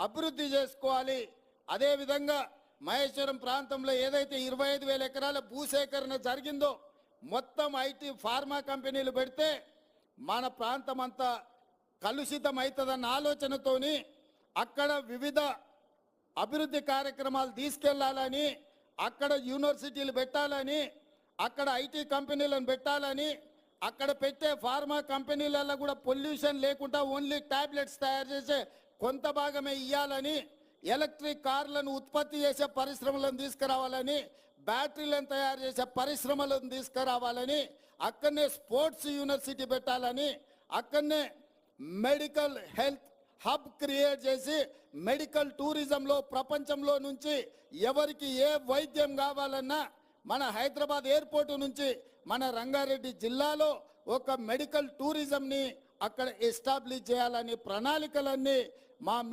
అభివృద్ధి చేసుకోవాలి. అదేవిధంగా మహేశ్వరం ప్రాంతంలో ఏదైతే 25,000 ఎకరాల భూసేకరణ జరిగిందో మొత్తం ఐటీ ఫార్మా కంపెనీలు పెడితే మన ప్రాంతం అంతా కలుషితం అవుతుందన్న ఆలోచనతోని అక్కడ వివిధ అభివృద్ధి కార్యక్రమాలు తీసుకెళ్లాలని, అక్కడ యూనివర్సిటీలు పెట్టాలని, అక్కడ ఐటీ కంపెనీలను పెట్టాలని, అక్కడ పెట్టే ఫార్మా కంపెనీలలో కూడా పొల్యూషన్ లేకుండా ఓన్లీ టాబ్లెట్స్ తయారు చేసే కొంత భాగమే ఇవ్వాలని, ఎలక్ట్రిక్ కార్లను ఉత్పత్తి చేసే పరిశ్రమలను తీసుకురావాలని, బ్యాటరీలను తయారు చేసే పరిశ్రమలను తీసుకురావాలని, అక్కడనే స్పోర్ట్స్ యూనివర్సిటీ పెట్టాలని, అక్కడనే మెడికల్ హెల్త్ హబ్ క్రియేట్ చేసి మెడికల్ టూరిజంలో ప్రపంచంలో నుంచి ఎవరికి ఏ వైద్యం కావాలన్నా మన హైదరాబాద్ ఎయిర్పోర్ట్ నుంచి మన రంగారెడ్డి జిల్లాలో ఒక మెడికల్ టూరిజంని అక్కడ ఎస్టాబ్లిష్ చేయాలని ప్రణాళికలన్నీ మా